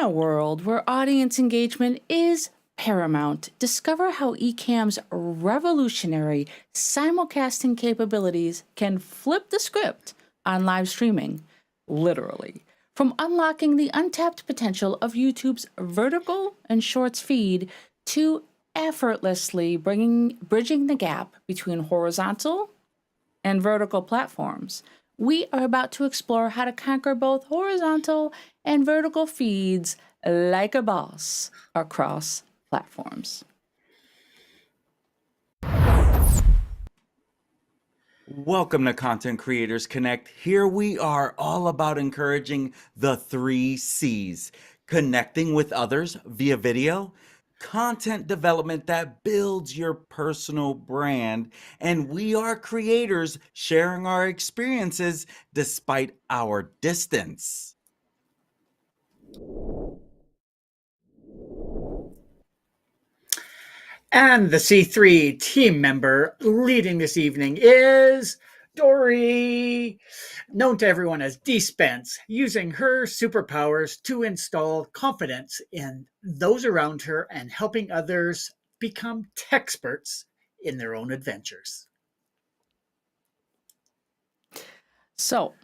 a world where audience engagement is paramount, discover how ECamm's revolutionary simulcasting capabilities can flip the script on live streaming, literally. From unlocking the untapped potential of YouTube's vertical and shorts feed to effortlessly bridging the gap between horizontal and vertical platforms. We are about to explore how to conquer both horizontal and vertical feeds like a boss across platforms. Welcome to Content Creators Connect. Here we are all about encouraging the 3 C's: connecting with others via video, content development that builds your personal brand, and we are creators sharing our experiences despite our distance. And the C3 team member leading this evening is Dori, known to everyone as DSpence, using her superpowers to install confidence in those around her and helping others become techsperts in their own adventures. So,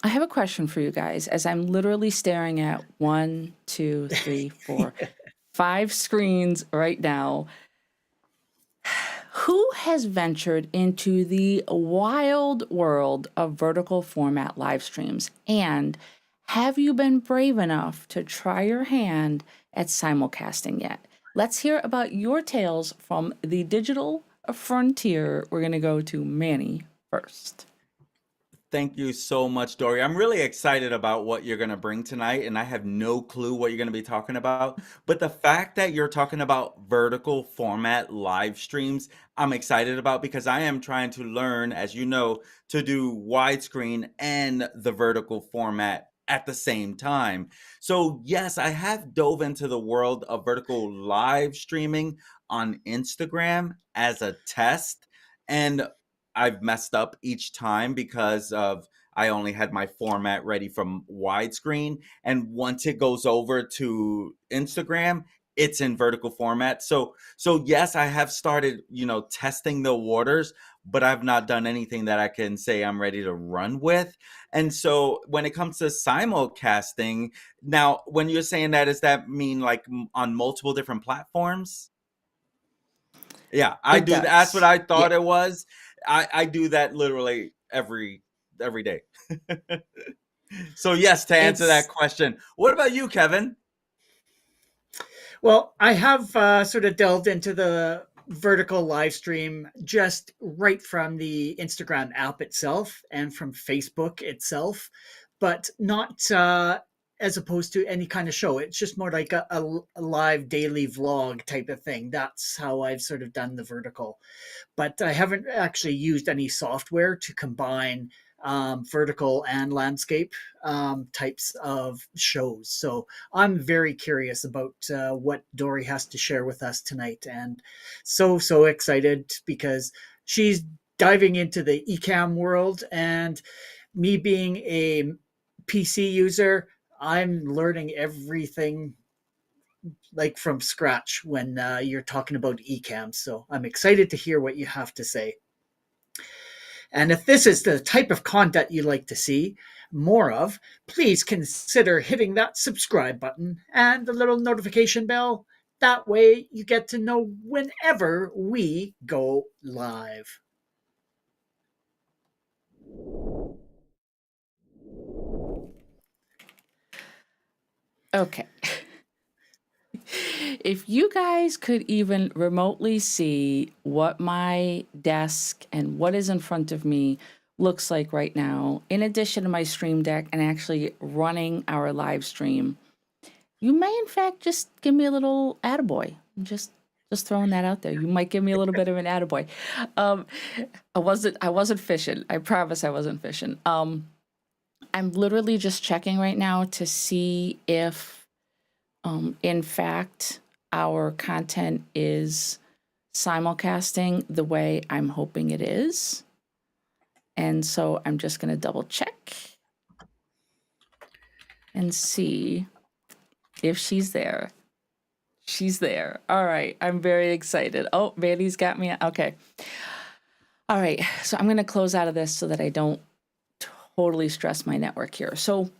I have a question for you guys as I'm literally staring at 1, 2, 3, 4, 5 screens right now. Who has ventured into the wild world of vertical format live streams? And have you been brave enough to try your hand at simulcasting yet? Let's hear about your tales from the digital frontier. We're going to go to Manny first. Thank you so much, Dori. I'm really excited about what you're going to bring tonight, and I have no clue what you're going to be talking about. But the fact that you're talking about vertical format live streams, I'm excited about because I am trying to learn, as you know, to do widescreen and the vertical format at the same time. So, yes, I have dove into the world of vertical live streaming on Instagram as a test. And I've messed up each time because of I only had my format ready from widescreen, and once it goes over to Instagram, it's in vertical format. So yes, I have started, testing the waters, but I've not done anything that I can say I'm ready to run with. And so when it comes to simulcasting, now when you're saying that, does that mean like on multiple different platforms? Yeah, I It do. That's what does. I Yeah. thought it was. I do that literally every day. So yes, to answer that It's question, what about you, Kevin? Well, I have sort of delved into the vertical live stream just right from the Instagram app itself and from Facebook itself, but not as opposed to any kind of show. It's just more like a live daily vlog type of thing. That's how I've sort of done the vertical. But I haven't actually used any software to combine vertical and landscape types of shows. So I'm very curious about what Dori has to share with us tonight, and so excited because she's diving into the ECamm world, and me being a PC user, I'm learning everything like from scratch when you're talking about ECamm. So I'm excited to hear what you have to say. And if this is the type of content you'd like to see more of, please consider hitting that subscribe button and the little notification bell. That way you get to know whenever we go live. okay. If you guys could even remotely see what my desk and what is in front of me looks like right now, in addition to my stream deck and actually running our live stream, you may in fact just give me a little attaboy. Just throwing that out there. You might give me a little bit of an attaboy. Um, I wasn't fishing. I promise I wasn't fishing. I'm literally just checking right now to see if in fact, our content is simulcasting the way I'm hoping it is. And so I'm just going to double check and see. if she's there. She's there. All right. I'm very excited. Oh, Mandy's got me. Okay. All right. So I'm going to close out of this so that I don't totally stress my network here. So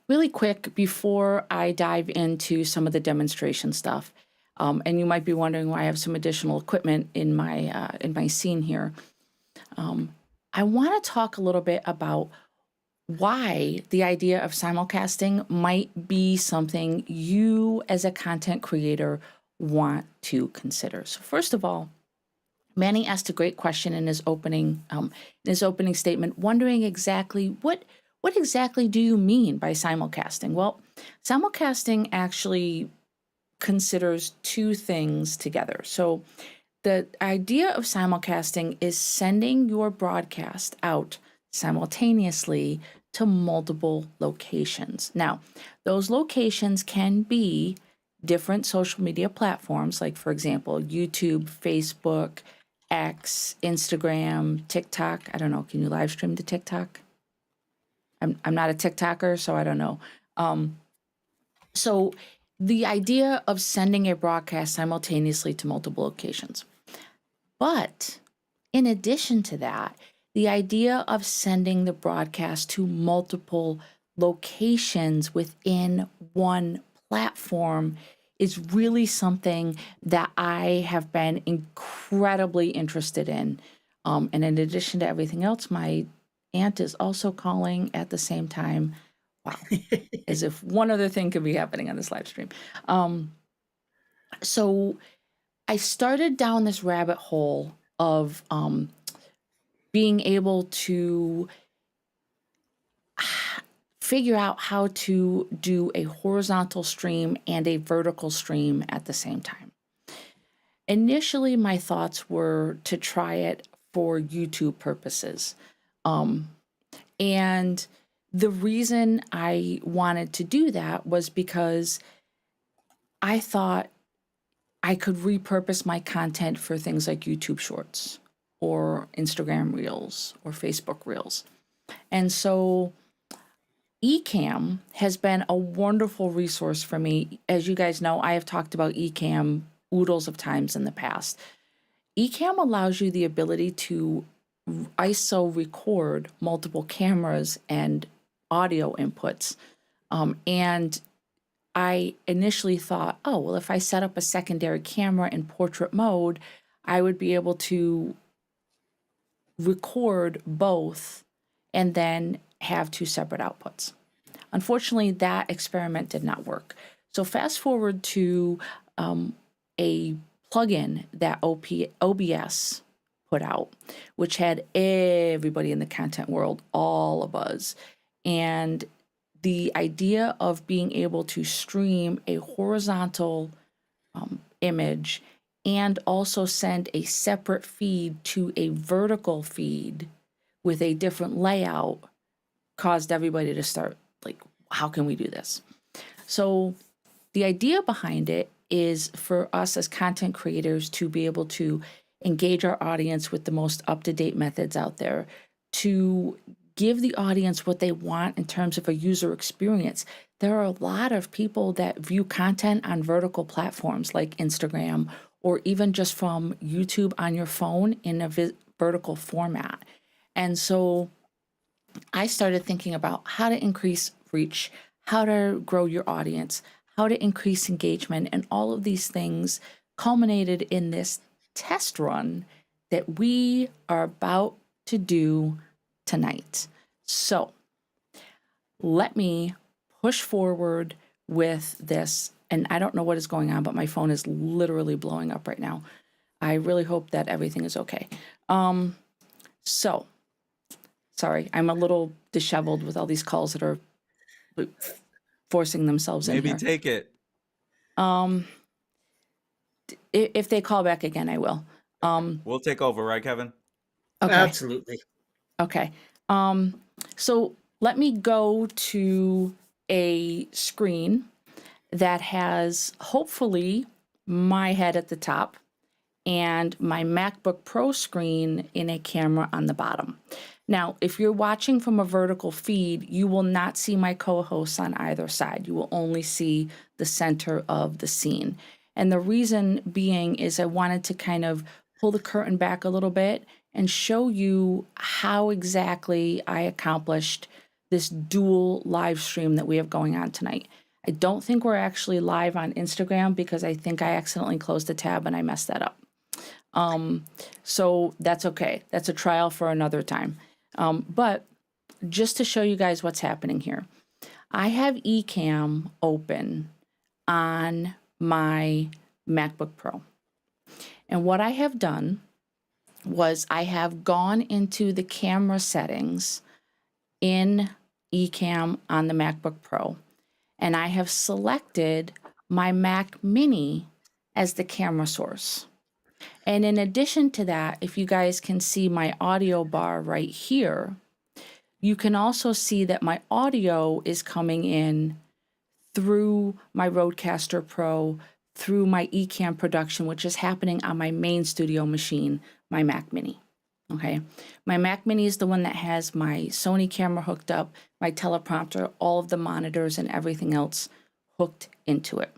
really quick, before I dive into some of the demonstration stuff, and you might be wondering why I have some additional equipment in my scene here. I want to talk a little bit about why the idea of simulcasting might be something you as a content creator want to consider. So first of all, Manny asked a great question in his opening statement, wondering exactly what exactly do you mean by simulcasting? Well, simulcasting actually considers two things together. So the idea of simulcasting is sending your broadcast out simultaneously to multiple locations. Now, those locations can be different social media platforms, like, for example, YouTube, Facebook, X, Instagram, TikTok. I don't know. Can you live stream to TikTok? I'm not a TikToker, so I don't know. So the idea of sending a broadcast simultaneously to multiple locations. But in addition to that, the idea of sending the broadcast to multiple locations within one platform is really something that I have been incredibly interested in. And in addition to everything else, my aunt is also calling at the same time. Wow, as if one other thing could be happening on this live stream. So I started down this rabbit hole of being able to figure out how to do a horizontal stream and a vertical stream at the same time. Initially, my thoughts were to try it for YouTube purposes. And the reason I wanted to do that was because I thought I could repurpose my content for things like YouTube Shorts or Instagram Reels or Facebook Reels. And so ECamm has been a wonderful resource for me. As you guys know, I have talked about ECamm oodles of times in the past. ECamm allows you the ability to ISO record multiple cameras and audio inputs. And I initially thought, oh, well, if I set up a secondary camera in portrait mode, I would be able to record both and then have two separate outputs. Unfortunately, that experiment did not work. So fast forward to a plugin that OBS put out, which had everybody in the content world all abuzz. And the idea of being able to stream a horizontal image and also send a separate feed to a vertical feed with a different layout caused everybody to start like, how can we do this? So the idea behind it is for us as content creators to be able to engage our audience with the most up-to-date methods out there, to give the audience what they want in terms of a user experience. There are a lot of people that view content on vertical platforms like Instagram or even just from YouTube on your phone in a vertical format. And so I started thinking about how to increase reach, how to grow your audience, how to increase engagement, and all of these things culminated in this test run that we are about to do tonight. So let me push forward with this. And I don't know what is going on, but my phone is literally blowing up right now. I really hope that everything is okay. So sorry, I'm a little disheveled with all these calls that are forcing themselves in here. Maybe take it. If they call back again, I will. We'll take over, right, Kevin? Okay. Absolutely. Okay. So let me go to a screen that has hopefully my head at the top and my MacBook Pro screen in a camera on the bottom. Now, if you're watching from a vertical feed, you will not see my co-hosts on either side. You will only see the center of the scene. And the reason being is I wanted to kind of pull the curtain back a little bit and show you how exactly I accomplished this dual live stream that we have going on tonight. I don't think we're actually live on Instagram because I think I accidentally closed the tab and I messed that up. So that's okay. That's a trial for another time. But just to show you guys what's happening here, I have ECamm open on my MacBook Pro. And what I have done was I have gone into the camera settings in ECamm on the MacBook Pro, and I have selected my Mac Mini as the camera source. And in addition to that, if you guys can see my audio bar right here, you can also see that my audio is coming in through my Rodecaster Pro, through my ECamm production, which is happening on my main studio machine, my Mac Mini. Okay, my Mac Mini is the one that has my Sony camera hooked up, my teleprompter, all of the monitors and everything else hooked into it.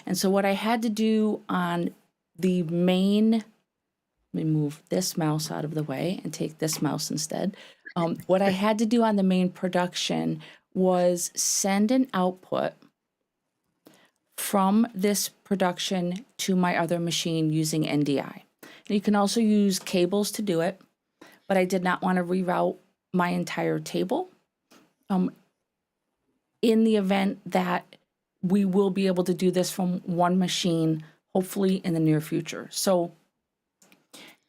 And so what I had to do on the main, let me move this mouse out of the way and take this mouse instead. What I had to do on the main production was send an output from this production to my other machine using NDI. You can also use cables to do it, but I did not want to reroute my entire table in the event that we will be able to do this from one machine, hopefully in the near future. So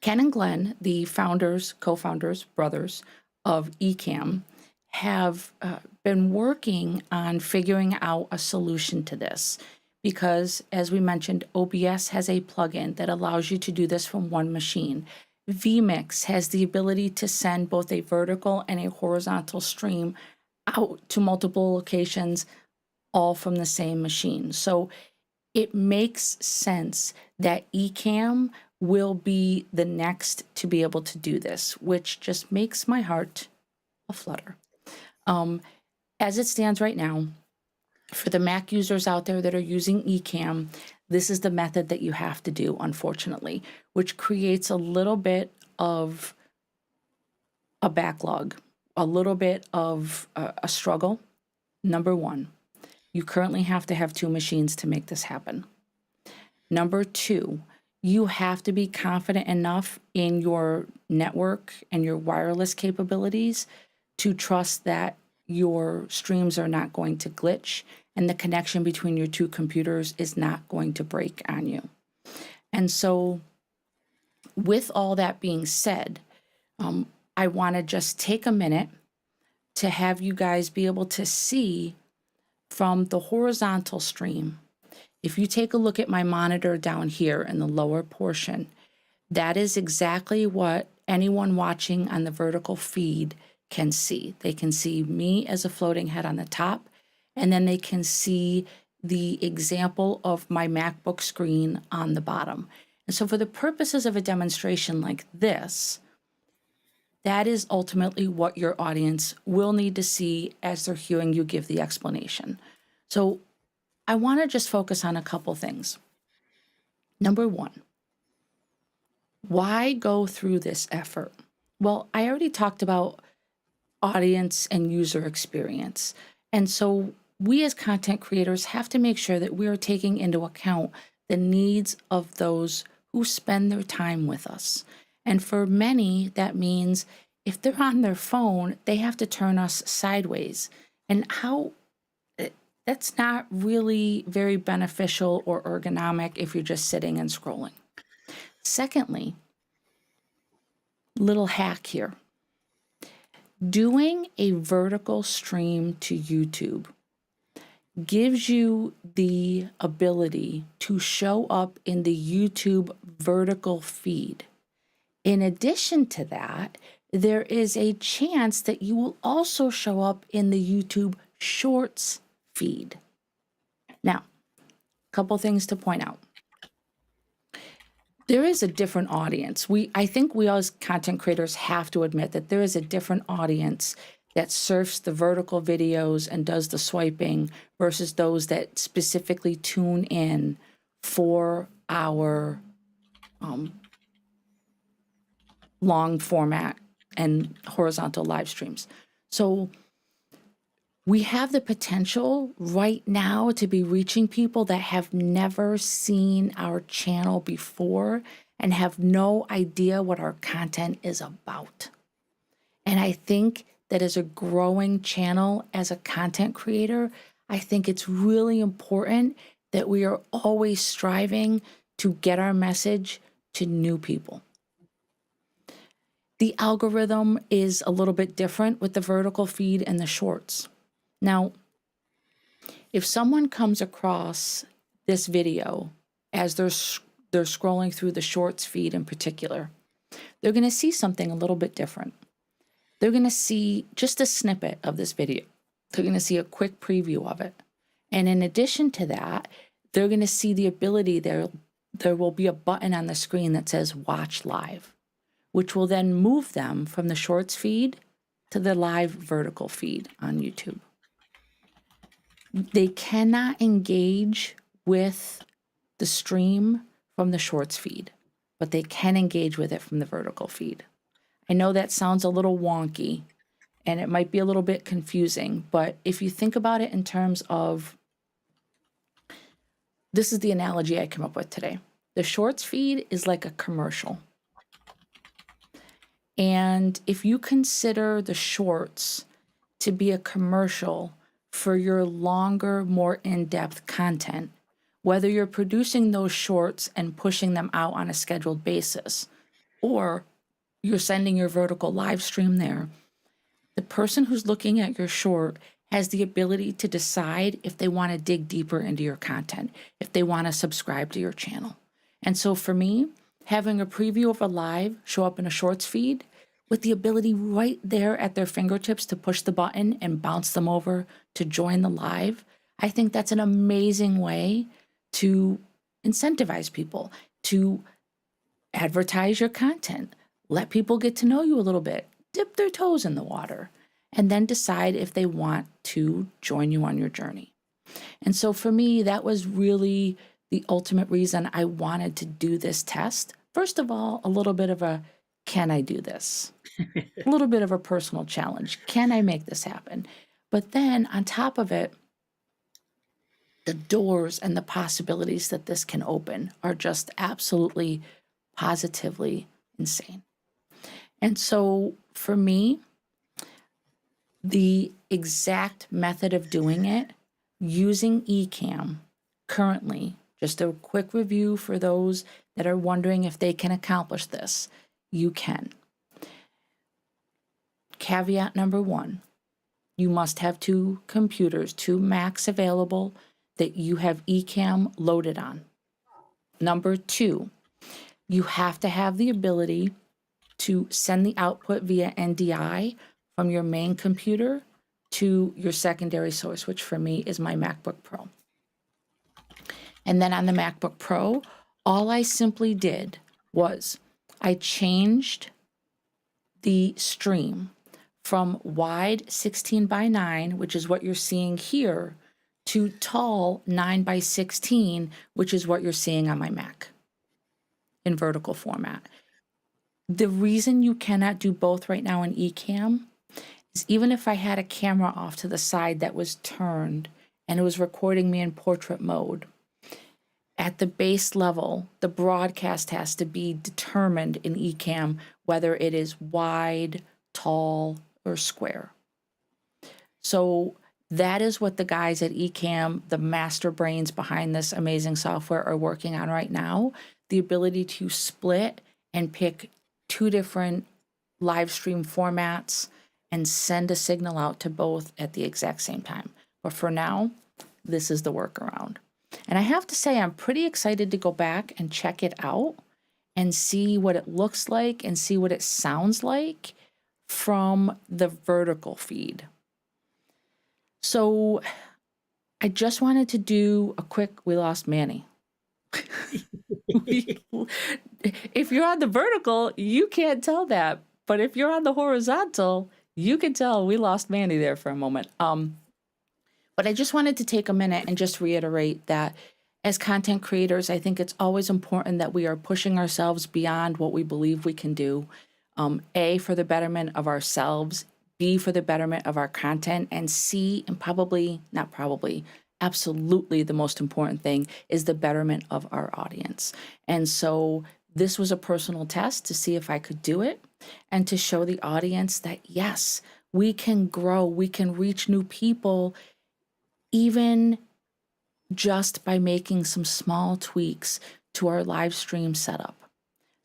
Ken and Glenn, the founders, co-founders, brothers of ECamm, have been working on figuring out a solution to this because, as we mentioned, OBS has a plugin that allows you to do this from one machine. vMix has the ability to send both a vertical and a horizontal stream out to multiple locations, all from the same machine. So it makes sense that ECamm will be the next to be able to do this, which just makes my heart a flutter. As it stands right now, for the Mac users out there that are using ECamm, this is the method that you have to do, unfortunately, which creates a little bit of a backlog, a little bit of a struggle. Number one, you currently have to have two machines to make this happen. Number two, you have to be confident enough in your network and your wireless capabilities to trust that your streams are not going to glitch and the connection between your two computers is not going to break on you. And so with all that being said, I want to just take a minute to have you guys be able to see from the horizontal stream. If you take a look at my monitor down here in the lower portion, that is exactly what anyone watching on the vertical feed can see. They can see me as a floating head on the top, and then they can see the example of my MacBook screen on the bottom. And so for the purposes of a demonstration like this, that is ultimately what your audience will need to see as they're hearing you give the explanation. So I want to just focus on a couple things. Number one, why go through this effort? Well, I already talked about audience and user experience. And so we as content creators have to make sure that we are taking into account the needs of those who spend their time with us. And for many, that means if they're on their phone, they have to turn us sideways. And that's not really very beneficial or ergonomic if you're just sitting and scrolling. Secondly, little hack here. Doing a vertical stream to YouTube gives you the ability to show up in the YouTube vertical feed. In addition to that, there is a chance that you will also show up in the YouTube Shorts feed. Now, a couple things to point out. There is a different audience. I think we as content creators have to admit that there is a different audience that surfs the vertical videos and does the swiping versus those that specifically tune in for our long format and horizontal live streams. So we have the potential right now to be reaching people that have never seen our channel before and have no idea what our content is about. And I think that as a growing channel, as a content creator, I think it's really important that we are always striving to get our message to new people. The algorithm is a little bit different with the vertical feed and the shorts. Now, if someone comes across this video as they're scrolling through the shorts feed in particular, they're going to see something a little bit different. They're going to see just a snippet of this video. They're going to see a quick preview of it. And in addition to that, they're going to see the ability there will be a button on the screen that says watch live, which will then move them from the shorts feed to the live vertical feed on YouTube. They cannot engage with the stream from the shorts feed, but they can engage with it from the vertical feed. I know that sounds a little wonky and it might be a little bit confusing, but if you think about it in terms of, this is the analogy I came up with today. The shorts feed is like a commercial. And if you consider the shorts to be a commercial for your longer, more in-depth content, whether you're producing those shorts and pushing them out on a scheduled basis, or you're sending your vertical live stream there, the person who's looking at your short has the ability to decide if they want to dig deeper into your content, if they want to subscribe to your channel. And so for me, having a preview of a live show up in a shorts feed with the ability right there at their fingertips to push the button and bounce them over to join the live, I think that's an amazing way to incentivize people, to advertise your content, let people get to know you a little bit, dip their toes in the water, and then decide if they want to join you on your journey. And so for me, that was really the ultimate reason I wanted to do this test. First of all, a little bit of a, can I do this? A little bit of a personal challenge. Can I make this happen? But then on top of it, the doors and the possibilities that this can open are just absolutely, positively insane. And so for me, the exact method of doing it, using ECamm currently, just a quick review for those that are wondering if they can accomplish this, you can. Caveat number one, you must have 2 computers, 2 Macs available that you have ECamm loaded on. Number 2, you have to have the ability to send the output via NDI from your main computer to your secondary source, which for me is my MacBook Pro. And then on the MacBook Pro, all I simply did was I changed the stream from wide 16:9, which is what you're seeing here, to tall 9:16, which is what you're seeing on my Mac in vertical format. The reason you cannot do both right now in ECamm is even if I had a camera off to the side that was turned and it was recording me in portrait mode, at the base level, the broadcast has to be determined in ECamm whether it is wide, tall, or square. So that is what the guys at ECamm, the master brains behind this amazing software, are working on right now. The ability to split and pick 2 different live stream formats and send a signal out to both at the exact same time. But for now, this is the workaround. And I have to say, I'm pretty excited to go back and check it out and see what it looks like and see what it sounds like from the vertical feed. So I just wanted to do a quick, we lost Manny. We, if you're on the vertical, you can't tell that. But if you're on the horizontal, you can tell. We lost Mandy there for a moment. But I just wanted to take a minute and just reiterate that as content creators, I think it's always important that we are pushing ourselves beyond what we believe we can do. A, for the betterment of ourselves, B, for the betterment of our content, and C, and absolutely the most important thing is the betterment of our audience. And so this was a personal test to see if I could do it and to show the audience that yes, we can grow, we can reach new people, even just by making some small tweaks to our live stream setup.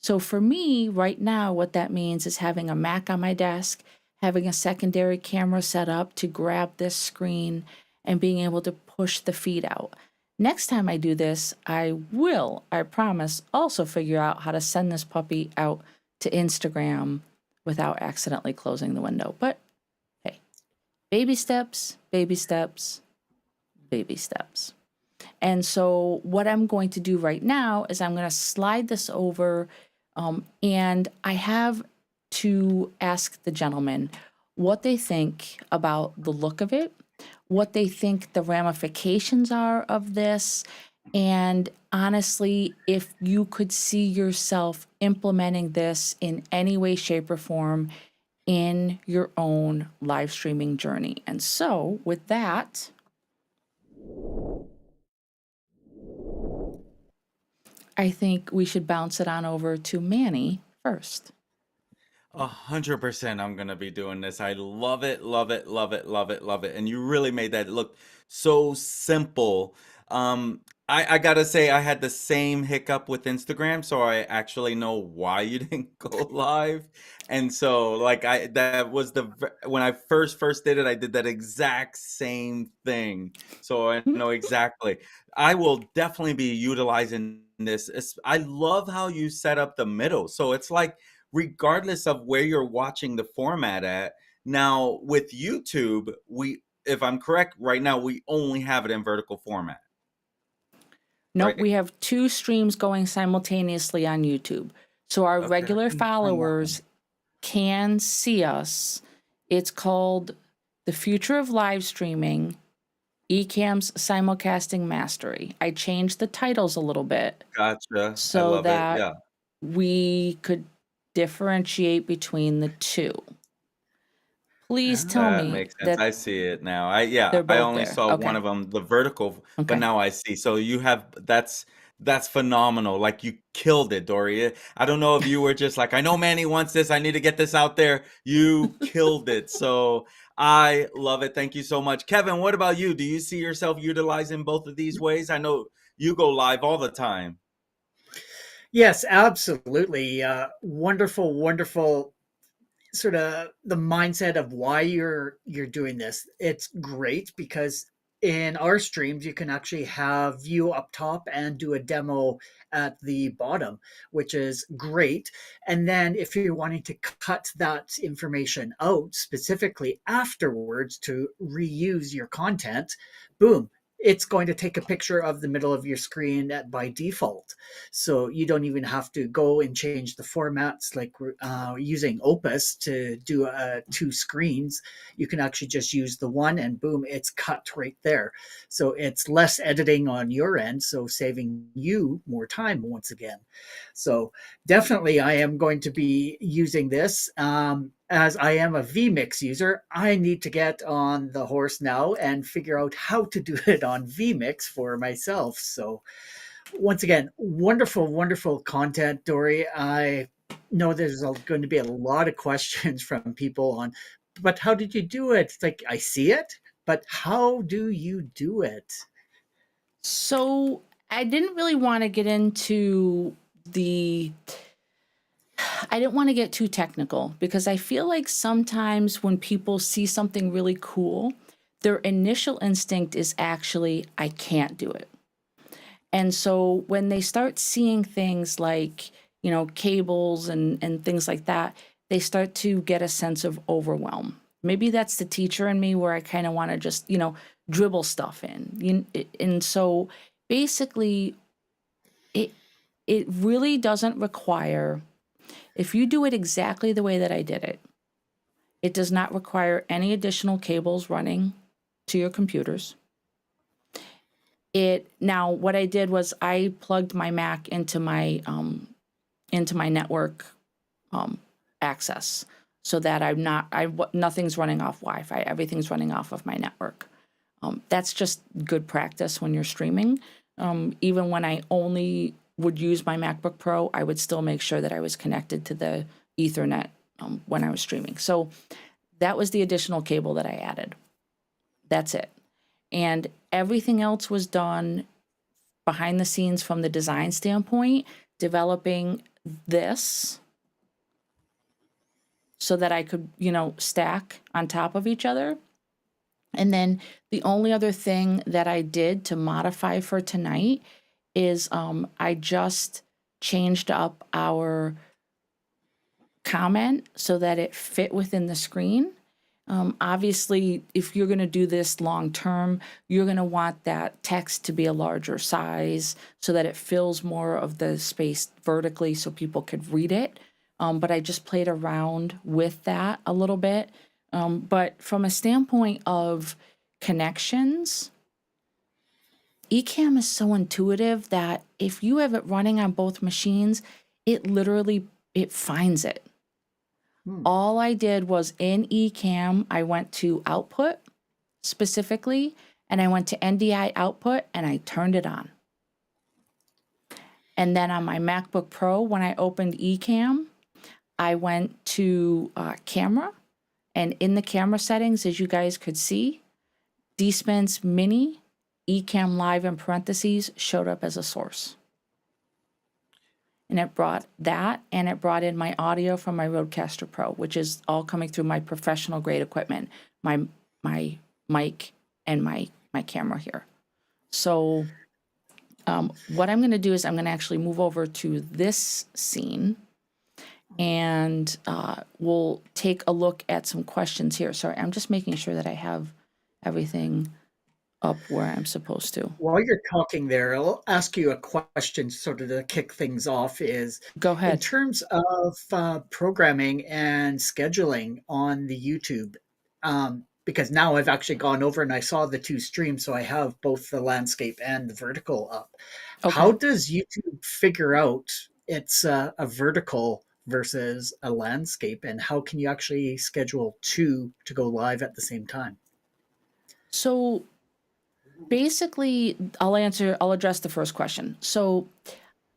So for me right now, what that means is having a Mac on my desk, having a secondary camera set up to grab this screen and being able to push the feed out. Next time I do this, I promise, also figure out how to send this puppy out to Instagram without accidentally closing the window. But hey, baby steps, baby steps, baby steps. And so what I'm going to do right now is I'm going to slide this over, and I have to ask the gentlemen what they think about the look of it, what they think the ramifications are of this, and honestly, if you could see yourself implementing this in any way, shape, or form in your own live streaming journey. And so with that, I think we should bounce it on over to Manny first. 100% I'm gonna be doing this. I love it, love it, love it, love it, love it. And you really made that look so simple. I gotta say I had the same hiccup with Instagram, so I actually know why you didn't go live. And so like that was when I first did it, I did that exact same thing. So I know exactly. I will definitely be utilizing this. I love how you set up the middle. So it's like regardless of where you're watching the format at. Now with YouTube, if I'm correct, right now we only have it in vertical format. Nope, Right? we have 2 streams going simultaneously on YouTube. So our Okay. regular followers can see us. It's called The Future of Live Streaming, ECamm's Simulcasting Mastery. I changed the titles a little bit Gotcha. I so love it. that Yeah. we could differentiate between the two. Please tell That me makes sense. that I see it now. I they're I both only there. saw one Okay. of them, the vertical, but Okay. now I see. So you have that's phenomenal. Like you killed it, Dori. I don't know if you were just like, I know Manny wants this. I need to get this out there. You killed it. So I love it. Thank you so much. Kevin, what about you? Do you see yourself utilizing both of these ways? I know you go live all the time. Yes, absolutely. Wonderful, wonderful sort of the mindset of why you're doing this. It's great because in our streams you can actually have view up top and do a demo at the bottom, which is great. And then if you're wanting to cut that information out specifically afterwards to reuse your content, boom, it's going to take a picture of the middle of your screen by default. So you don't even have to go and change the formats like using Opus to do 2 screens. You can actually just use the one and boom, it's cut right there. So it's less editing on your end, so saving you more time once again. So definitely I am going to be using this. As I am a vMix user, I need to get on the horse now and figure out how to do it on vMix for myself. So once again, wonderful, wonderful content, Dori. I know there's going to be a lot of questions from people on, but how did you do it? It's like, I see it, but how do you do it? So I didn't really want to get into I didn't want to get too technical because I feel like sometimes when people see something really cool, their initial instinct is actually, I can't do it. And so when they start seeing things like, cables and things like that, they start to get a sense of overwhelm. Maybe that's the teacher in me where I kind of want to just, dribble stuff in. And so basically, it really doesn't require, if you do it exactly the way that I did it, it does not require any additional cables running to your computers. Now what I did was I plugged my Mac into my network access, so that nothing's running off Wi-Fi. Everything's running off of my network. That's just good practice when you're streaming. Even when I only would use my MacBook Pro, I would still make sure that I was connected to the Ethernet when I was streaming. So that was the additional cable that I added. That's it. And everything else was done behind the scenes from the design standpoint, developing this so that I could, stack on top of each other. And then the only other thing that I did to modify for tonight is I just changed up our comment so that it fit within the screen. Obviously, if you're going to do this long term, you're going to want that text to be a larger size so that it fills more of the space vertically so people could read it. But I just played around with that a little bit. But from a standpoint of connections, ECamm is so intuitive that if you have it running on both machines, it finds it. All I did was in ECamm, I went to output specifically, and I went to NDI output, and I turned it on. And then on my MacBook Pro, when I opened ECamm, I went to camera, and in the camera settings, as you guys could see, DSpence Mini, ECamm Live in parentheses, showed up as a source. And it brought that, and it brought in my audio from my Rodecaster Pro, which is all coming through my professional grade equipment, my mic and my camera here. So what I'm going to do is I'm going to actually move over to this scene, and we'll take a look at some questions here. Sorry, I'm just making sure that I have everything up where I'm supposed to. While you're talking there, I'll ask you a question sort of to kick things off is, Go ahead. in terms of programming and scheduling on the YouTube, because now I've actually gone over and I saw the two streams, so I have both the landscape and the vertical up. Okay. How does YouTube figure out it's a vertical versus a landscape, and how can you actually schedule two to go live at the same time? So basically, I'll address the first question. So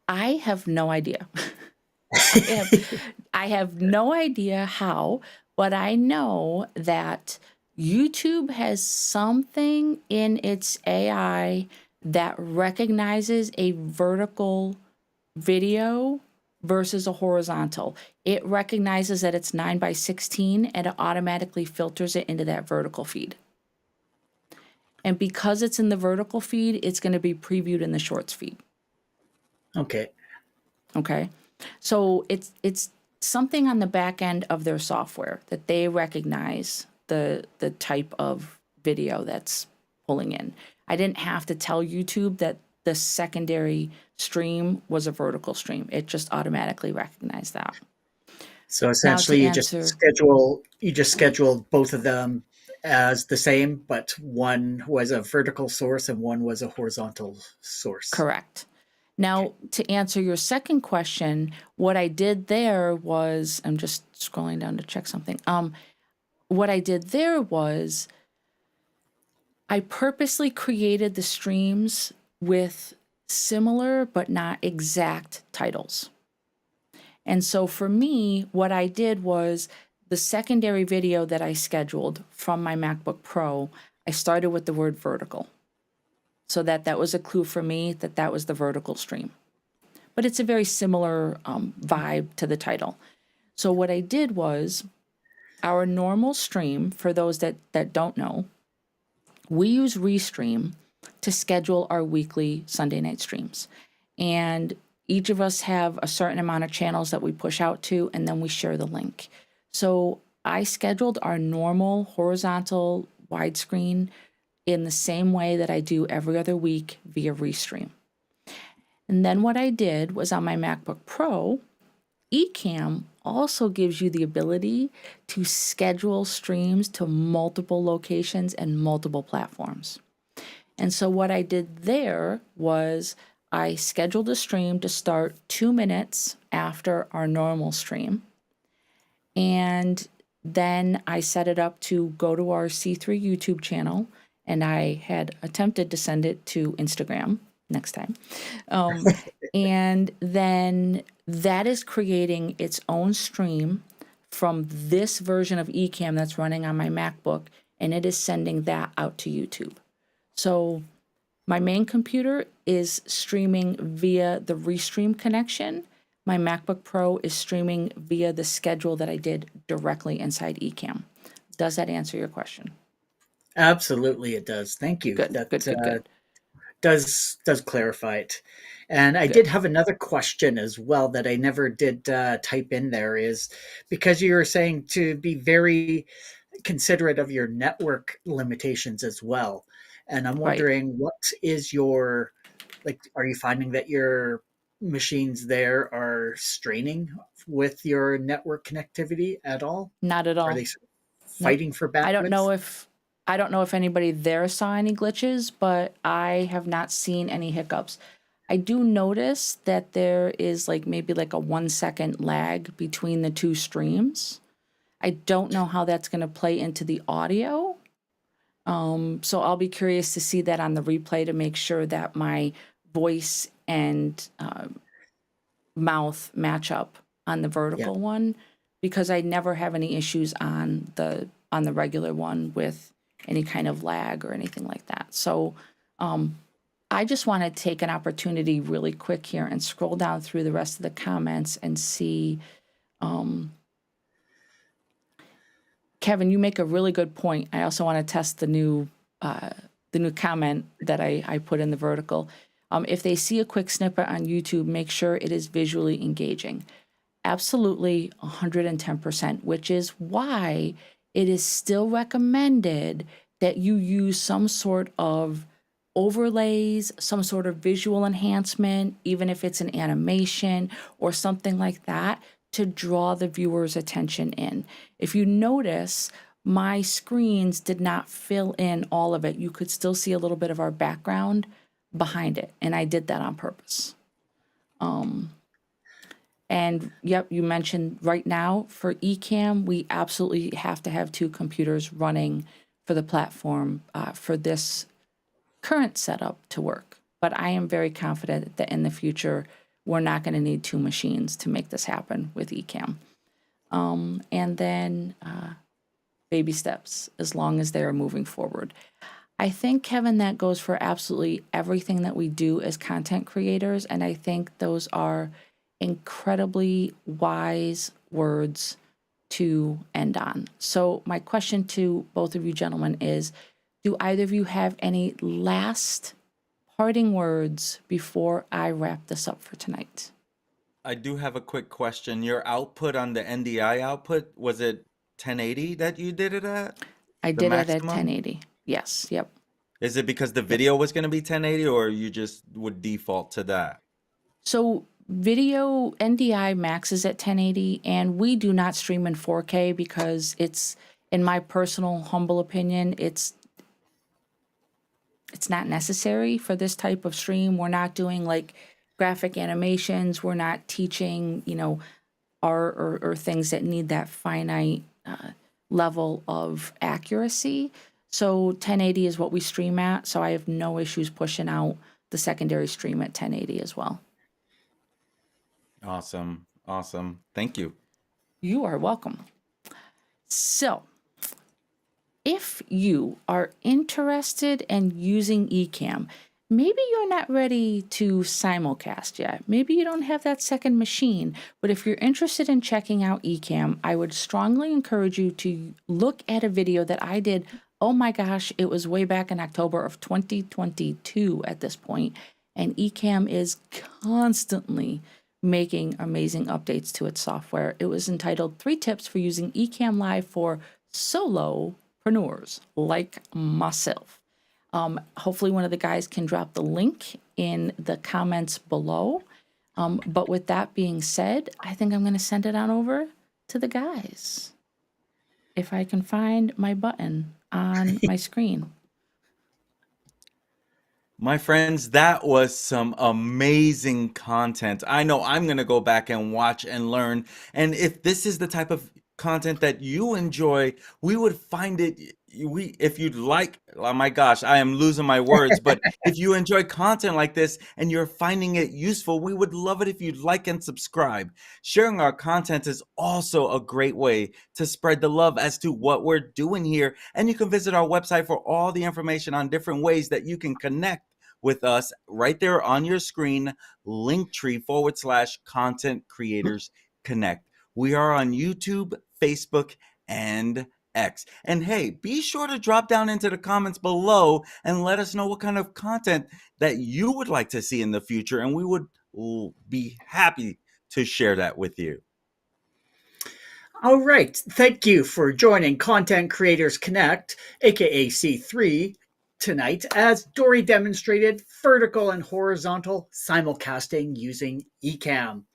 I have no idea. I have no idea how, but I know that YouTube has something in its AI that recognizes a vertical video versus a horizontal. It recognizes that it's 9:16 and it automatically filters it into that vertical feed. And because it's in the vertical feed, it's going to be previewed in the shorts feed. Okay. Okay. So it's something on the back end of their software that they recognize the type of video that's pulling in. I didn't have to tell YouTube that the secondary stream was a vertical stream. It just automatically recognized that. So essentially you just scheduled both of them as the same, but one was a vertical source and one was a horizontal source. Correct. Now, to answer your second question, what I did there was, I'm just scrolling down to check something. What I did there was I purposely created the streams with similar but not exact titles. And so for me, what I did was the secondary video that I scheduled from my MacBook Pro, I started with the word vertical. So that was a clue for me that was the vertical stream. But it's a very similar vibe to the title. So what I did was our normal stream, for those that don't know, we use Restream to schedule our weekly Sunday night streams. And each of us have a certain amount of channels that we push out to, and then we share the link. So I scheduled our normal horizontal widescreen in the same way that I do every other week via Restream. And then what I did was on my MacBook Pro, ECamm also gives you the ability to schedule streams to multiple locations and multiple platforms. And so what I did there was I scheduled a stream to start 2 minutes after our normal stream. And then I set it up to go to our C3 YouTube channel, and I had attempted to send it to Instagram next time. And then that is creating its own stream from this version of ECamm that's running on my MacBook, and it is sending that out to YouTube. So my main computer is streaming via the Restream connection. My MacBook Pro is streaming via the schedule that I did directly inside ECamm. Does that answer your question? Absolutely, it does. Thank you. Good, That good, good, good, does clarify it. And I good. did have another question as well that I never did type in there, is because you were saying to be very considerate of your network limitations as well. And I'm Right. wondering, what is your, like, are you finding that your machines there are straining with your network connectivity at all? Not at Are all. they Nope. fighting for I don't know bandwidth? if I don't know if anybody there saw any glitches, but I have not seen any hiccups. I do notice that there is like maybe like a 1 second lag between the two streams. I don't know how that's going to play into the audio. So I'll be curious to see that on the replay to make sure that my voice and mouth match up on the Yeah. vertical one, because I never have any issues on the regular one with any kind of lag or anything like that. So I just want to take an opportunity really quick here and scroll down through the rest of the comments and see. Kevin, you make a really good point. I also want to test the new comment that I put in the vertical. If they see a quick snippet on YouTube, make sure it is visually engaging. Absolutely 110%, which is why it is still recommended that you use some sort of overlays, some sort of visual enhancement, even if it's an animation or something like that, to draw the viewer's attention in. If you notice, my screens did not fill in all of it. You could still see a little bit of our background behind it, and I did that on purpose. And yep, you mentioned right now for ECamm, we absolutely have to have 2 computers running for the platform for this current setup to work. But I am very confident that in the future, we're not going to need 2 machines to make this happen with ECamm. And then baby steps, as long as they're moving forward. I think, Kevin, that goes for absolutely everything that we do as content creators. And I think those are incredibly wise words to end on. So my question to both of you gentlemen is, do either of you have any last parting words before I wrap this up for tonight? I do have a quick question. Your output on the NDI output, was it 1080 that you did it at? I The did it at maximum? 1080. Yes, yep. Is it because the Yep. video was going to be 1080 or you just would default to that? So video NDI maxes at 1080, and we do not stream in 4K because it's, in my personal humble opinion, it's not necessary for this type of stream. We're not doing like graphic animations. We're not teaching, art or things that need that finite level of accuracy. So 1080 is what we stream at. So I have no issues pushing out the secondary stream at 1080 as well. Awesome. Awesome. Thank you. You are welcome. So if you are interested in using ECamm, maybe you're not ready to simulcast yet. Maybe you don't have that second machine, but if you're interested in checking out ECamm, I would strongly encourage you to look at a video that I did. Oh my gosh, it was way back in October of 2022 at this point, and ECamm is constantly making amazing updates to its software. It was entitled 3 Tips for Using ECamm Live for Solopreneurs like myself. Hopefully one of the guys can drop the link in the comments below. But with that being said, I think I'm going to send it on over to the guys. If I can find my button on my screen. My friends, that was some amazing content. I know I'm going to go back and watch and learn. And if this is the type of content that you enjoy, we would find it. If you'd like, oh my gosh, I am losing my words. But if you enjoy content like this and you're finding it useful, we would love it if you'd like and subscribe. Sharing our content is also a great way to spread the love as to what we're doing here. And you can visit our website for all the information on different ways that you can connect with us right there on your screen, linktree/content creators connect. We are on YouTube, Facebook, and X. And hey, be sure to drop down into the comments below and let us know what kind of content that you would like to see in the future, and we would be happy to share that with you. All right. Thank you for joining Content Creators Connect, aka C3, tonight as Dori demonstrated vertical and horizontal simulcasting using ECamm.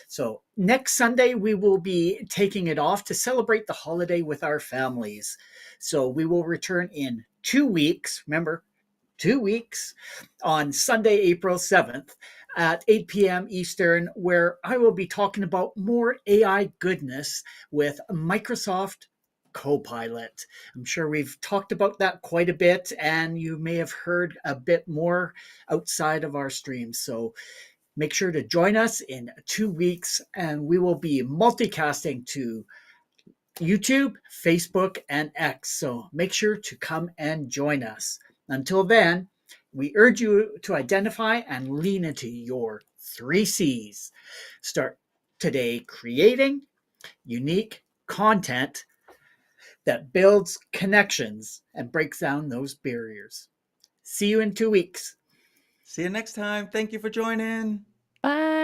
So next Sunday, we will be taking it off to celebrate the holiday with our families. So we will return in 2 weeks. Remember, 2 weeks on Sunday, April 7th at 8 p.m. Eastern, where I will be talking about more AI goodness with Microsoft Copilot. I'm sure we've talked about that quite a bit, and you may have heard a bit more outside of our stream. So make sure to join us in 2 weeks, and we will be multicasting to YouTube, Facebook, and X. So make sure to come and join us. Until then, we urge you to identify and lean into your 3 C's. Start today creating unique content that builds connections and breaks down those barriers. See you in 2 weeks. See you next time. Thank you for joining. Bye.